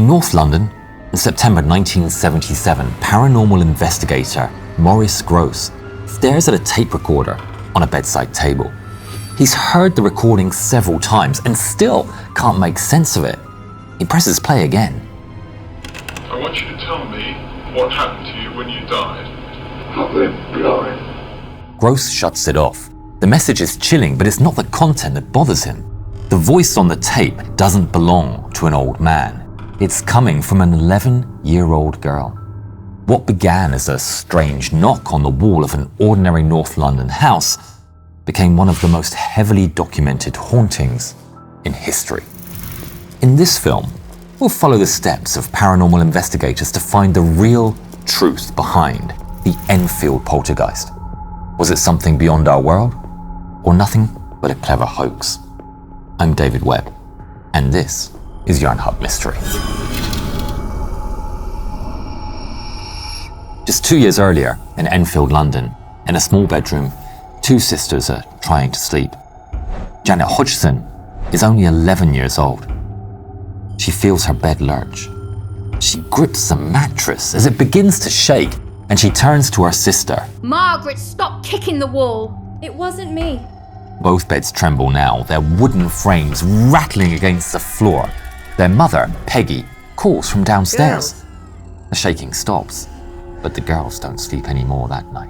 In North London, in September 1977, paranormal investigator Maurice Gross stares at a tape recorder on a bedside table. He's heard the recording several times and still can't make sense of it. He presses play again. I want you to tell me what happened to you when you died. I went blind. Gross shuts it off. The message is chilling, but it's not the content that bothers him. The voice on the tape doesn't belong to an old man. It's coming from an 11-year-old girl. What began as a strange knock on the wall of an ordinary North London house became one of the most heavily documented hauntings in history. In this film, we'll follow the steps of paranormal investigators to find the real truth behind the Enfield Poltergeist. Was it something beyond our world, or nothing but a clever hoax? I'm David Webb, and this is Yarn Hub Mystery. Just 2 years earlier, in Enfield, London, in a small bedroom, two sisters are trying to sleep. Janet Hodgson is only 11 years old. She feels her bed lurch. She grips the mattress as it begins to shake, and she turns to her sister. Margaret, stop kicking the wall. It wasn't me. Both beds tremble now, their wooden frames rattling against the floor. Their mother, Peggy, calls from downstairs. The shaking stops, but the girls don't sleep anymore that night.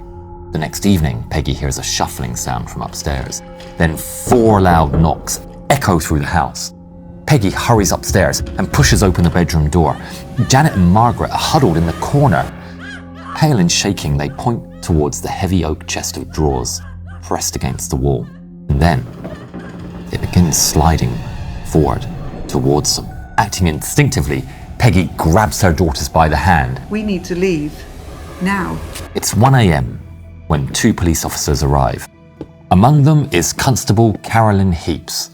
The next evening, Peggy hears a shuffling sound from upstairs. Then 4 loud knocks echo through the house. Peggy hurries upstairs and pushes open the bedroom door. Janet and Margaret are huddled in the corner. Pale and shaking, they point towards the heavy oak chest of drawers pressed against the wall. And then it begins sliding forward towards them. Acting instinctively, Peggy grabs her daughters by the hand. We need to leave. Now. It's 1 a.m. when 2 police officers arrive. Among them is Constable Carolyn Heaps.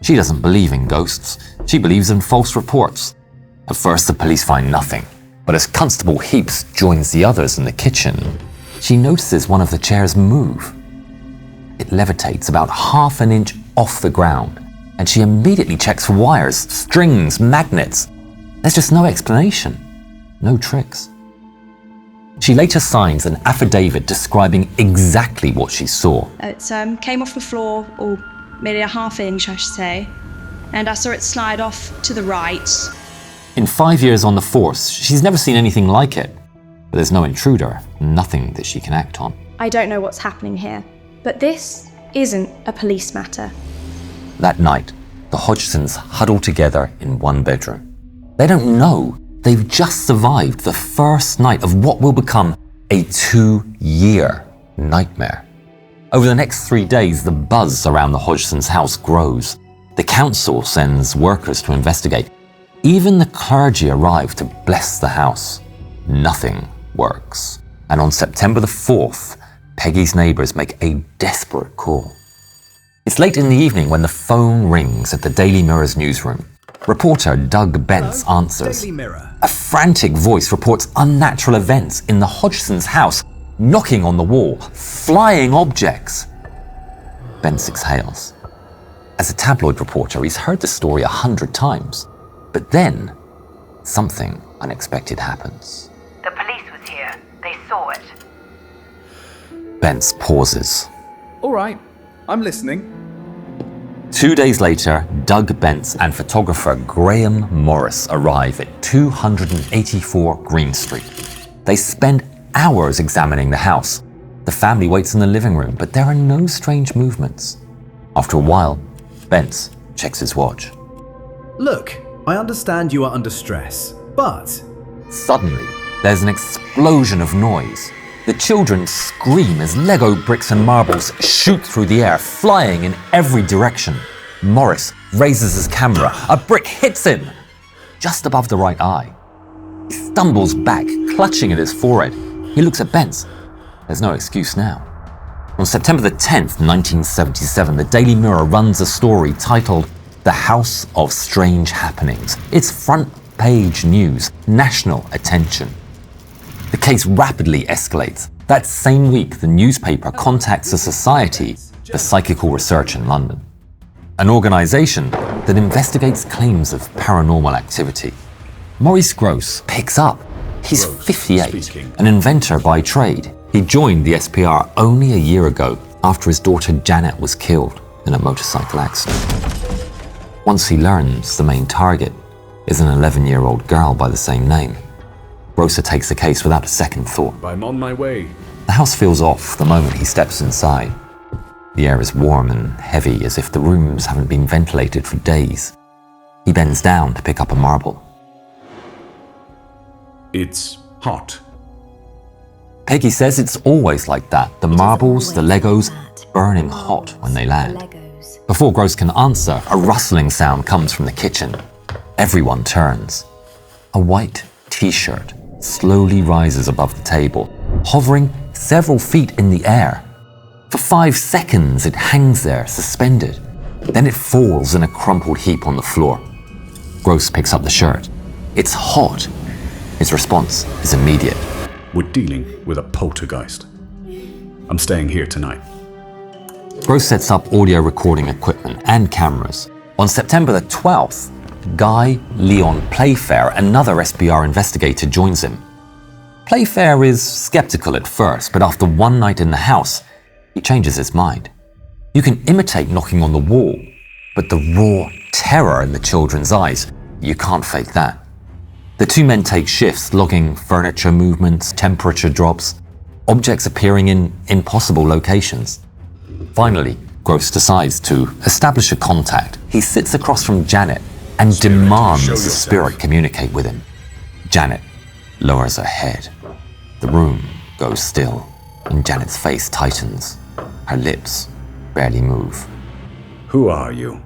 She doesn't believe in ghosts. She believes in false reports. At first, the police find nothing. But as Constable Heaps joins the others in the kitchen, she notices one of the chairs move. It levitates about ½ an inch off the ground, and she immediately checks for wires, strings, magnets. There's just no explanation, no tricks. She later signs an affidavit describing exactly what she saw. It came off the floor, or maybe a ½ inch, I should say, and I saw it slide off to the right. In 5 years on the force, she's never seen anything like it. But there's no intruder, nothing that she can act on. I don't know what's happening here, but this isn't a police matter. That night, the Hodgsons huddle together in one bedroom. They don't know they've just survived the first night of what will become a 2-year nightmare. Over the next 3 days, the buzz around the Hodgsons' house grows. The council sends workers to investigate. Even the clergy arrive to bless the house. Nothing works. And on September the 4th, Peggy's neighbors make a desperate call. It's late in the evening when the phone rings at the Daily Mirror's newsroom. Reporter Doug Bence answers. Daily Mirror. A frantic voice reports unnatural events in the Hodgsons' house, knocking on the wall, flying objects. Bence exhales. As a tabloid reporter, he's heard the story 100 times. But then, something unexpected happens. The police was here. They saw it. Bence pauses. All right, I'm listening. 2 days later, Doug Bence and photographer Graham Morris arrive at 284 Green Street. They spend hours examining the house. The family waits in the living room, but there are no strange movements. After a while, Bence checks his watch. Look, I understand you are under stress, but... Suddenly, there's an explosion of noise. The children scream as Lego bricks and marbles shoot through the air, flying in every direction. Morris raises his camera. A brick hits him just above the right eye. He stumbles back, clutching at his forehead. He looks at Bence. There's no excuse now. On September the 10th, 1977, the Daily Mirror runs a story titled The House of Strange Happenings. It's front-page news, national attention. The case rapidly escalates. That same week, the newspaper contacts a society for psychical research in London, an organization that investigates claims of paranormal activity. Maurice Gross picks up. He's Gross 58, speaking. an inventor by trade. He joined the SPR only a year ago after his daughter Janet was killed in a motorcycle accident. Once he learns the main target is an 11-year-old girl by the same name, Gross takes the case without a second thought. I'm on my way. The house feels off the moment he steps inside. The air is warm and heavy, as if the rooms haven't been ventilated for days. He bends down to pick up a marble. It's hot. Peggy says it's always like that. The marbles, the Legos, burning hot when they land. Before Gross can answer, a rustling sound comes from the kitchen. Everyone turns. A white t-shirt slowly rises above the table, hovering several feet in the air. For 5 seconds, it hangs there, suspended. Then it falls in a crumpled heap on the floor. Gross picks up the shirt. It's hot. His response is immediate. We're dealing with a poltergeist. I'm staying here tonight. Gross sets up audio recording equipment and cameras. On September the 12th, Guy Leon Playfair, another SPR investigator, joins him. Playfair is skeptical at first, but after one night in the house, he changes his mind. You can imitate knocking on the wall, but the raw terror in the children's eyes, you can't fake that. The two men take shifts, logging furniture movements, temperature drops, objects appearing in impossible locations. Finally, Gross decides to establish a contact. He sits across from Janet and demands the spirit communicate with him. Janet lowers her head. The room goes still, and Janet's face tightens. Her lips barely move. Who are you?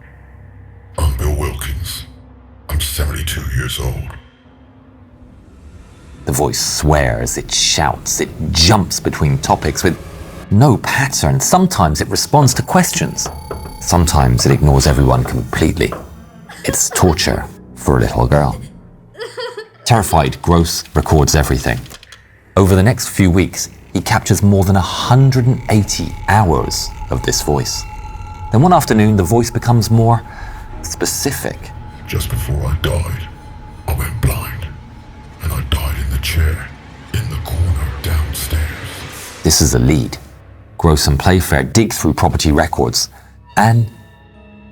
I'm Bill Wilkins. I'm 72 years old. The voice swears, it shouts, it jumps between topics with no pattern. Sometimes it responds to questions. Sometimes it ignores everyone completely. It's torture for a little girl. Terrified, Gross records everything. Over the next few weeks, he captures more than 180 hours of this voice. Then one afternoon, the voice becomes more specific. Just before I died, I went blind. And I died in the chair, in the corner downstairs. This is a lead. Gross and Playfair dig through property records, and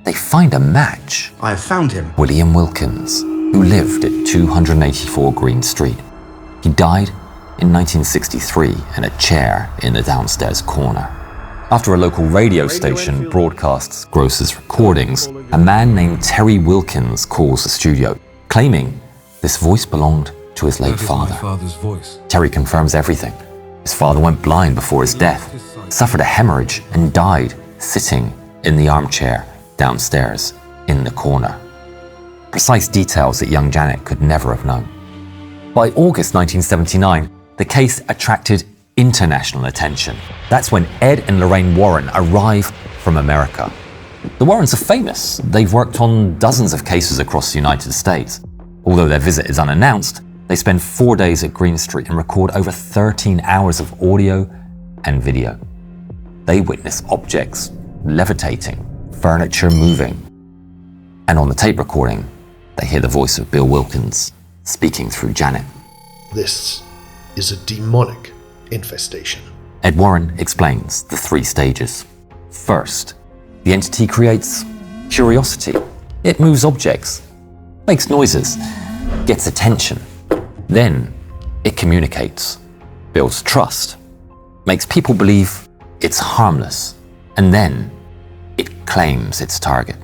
they find a match. I have found him. William Wilkins, who lived at 284 Green Street. He died in 1963 in a chair in the downstairs corner. After a local radio station broadcasts Gross's recordings, a man named Terry Wilkins calls the studio, claiming this voice belonged to his late father. My father's voice. Terry confirms everything. His father went blind before his death, suffered a hemorrhage, and died sitting in the armchair downstairs in the corner. Precise details that young Janet could never have known. By August 1979, the case attracted international attention. That's when Ed and Lorraine Warren arrive from America. The Warrens are famous. They've worked on dozens of cases across the United States. Although their visit is unannounced, they spend 4 days at Green Street and record over 13 hours of audio and video. They witness objects levitating, furniture moving. And on the tape recording, they hear the voice of Bill Wilkins speaking through Janet. This is a demonic infestation. Ed Warren explains the 3 stages. First, the entity creates curiosity. It moves objects, makes noises, gets attention. Then it communicates, builds trust, makes people believe it's harmless, and then it claims its target.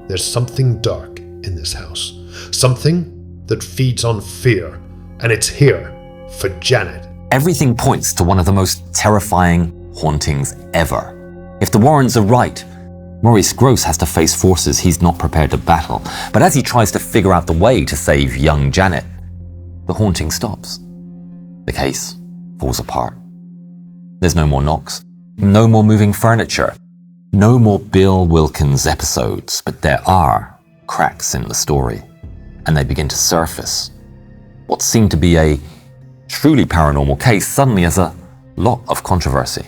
There's something dark in this house. Something that feeds on fear, and it's here for Janet. Everything points to one of the most terrifying hauntings ever. If the Warrens are right, Maurice Gross has to face forces he's not prepared to battle. But as he tries to figure out the way to save young Janet, the haunting stops. The case falls apart. There's no more knocks, no more moving furniture, no more Bill Wilkins episodes, but there are cracks in the story, and they begin to surface. What seemed to be a truly paranormal case suddenly has a lot of controversy.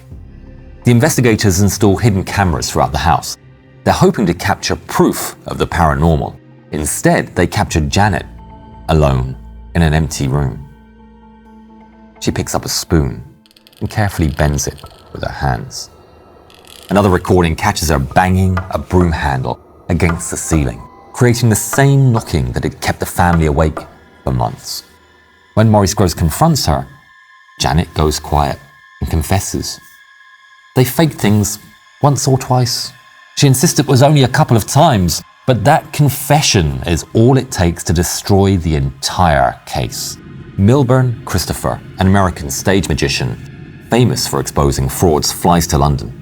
The investigators install hidden cameras throughout the house. They're hoping to capture proof of the paranormal. Instead, they captured Janet, alone in an empty room. She picks up a spoon and carefully bends it with her hands. Another recording catches her banging a broom handle against the ceiling, creating the same knocking that had kept the family awake for months. When Maurice Grosse confronts her, Janet goes quiet and confesses. They faked things once or twice. She insisted it was only a couple of times, but that confession is all it takes to destroy the entire case. Milburn Christopher, an American stage magician, famous for exposing frauds, flies to London.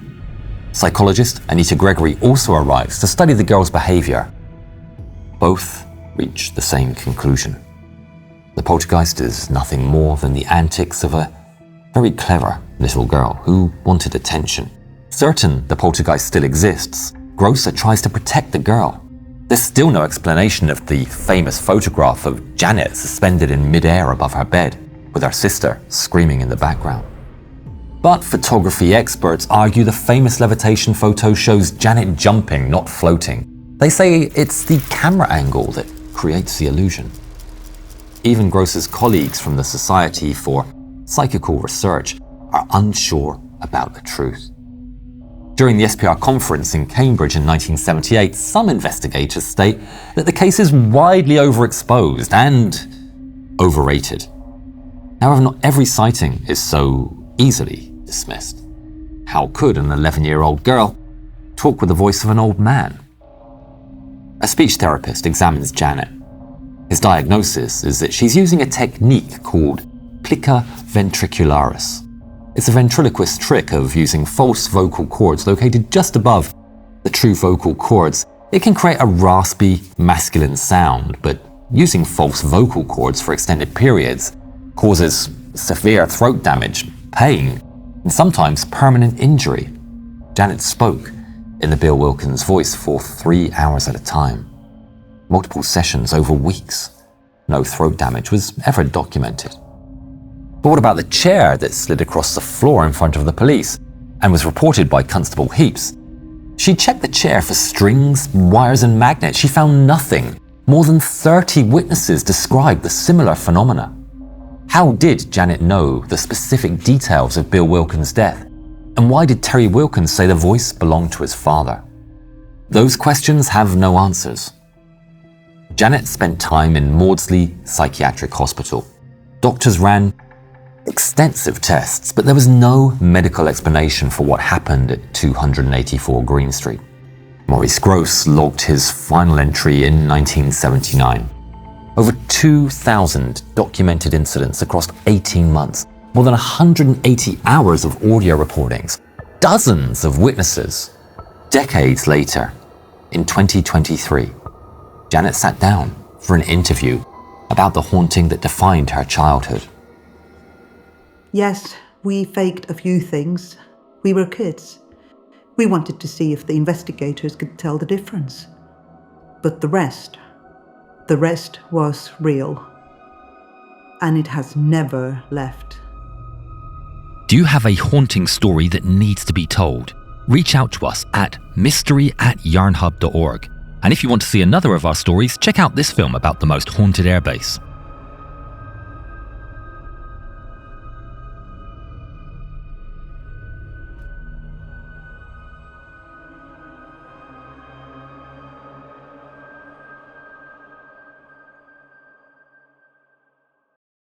Psychologist Anita Gregory also arrives to study the girl's behavior. Both reach the same conclusion. The poltergeist is nothing more than the antics of a very clever little girl who wanted attention. Certain the poltergeist still exists, Grosse tries to protect the girl. There's still no explanation of the famous photograph of Janet suspended in midair above her bed, with her sister screaming in the background. But photography experts argue the famous levitation photo shows Janet jumping, not floating. They say it's the camera angle that creates the illusion. Even Grosse's colleagues from the Society for Psychical Research are unsure about the truth. During the SPR conference in Cambridge in 1978, some investigators state that the case is widely overexposed and overrated. However, not every sighting is so easily dismissed. How could an 11-year-old girl talk with the voice of an old man? A speech therapist examines Janet. His diagnosis is that she's using a technique called plica ventricularis. It's a ventriloquist trick of using false vocal cords located just above the true vocal cords. It can create a raspy, masculine sound, but using false vocal cords for extended periods causes severe throat damage, pain, and sometimes permanent injury. Janet spoke in the Bill Wilkins voice for 3 hours at a time. Multiple sessions over weeks. No throat damage was ever documented. But what about the chair that slid across the floor in front of the police and was reported by Constable Heaps? She checked the chair for strings, wires and magnets. She found nothing. More than 30 witnesses described the similar phenomena. How did Janet know the specific details of Bill Wilkins' death? And why did Terry Wilkins say the voice belonged to his father? Those questions have no answers. Janet spent time in Maudsley Psychiatric Hospital. Doctors ran extensive tests, but there was no medical explanation for what happened at 284 Green Street. Maurice Grosse logged his final entry in 1979. Over 2,000 documented incidents across 18 months, more than 180 hours of audio recordings, dozens of witnesses. Decades later, in 2023, Janet sat down for an interview about the haunting that defined her childhood. Yes, we faked a few things. We were kids. We wanted to see if the investigators could tell the difference. But the rest was real. And it has never left. Do you have a haunting story that needs to be told? Reach out to us at mystery@yarnhub.org. And if you want to see another of our stories, check out this film about the most haunted airbase.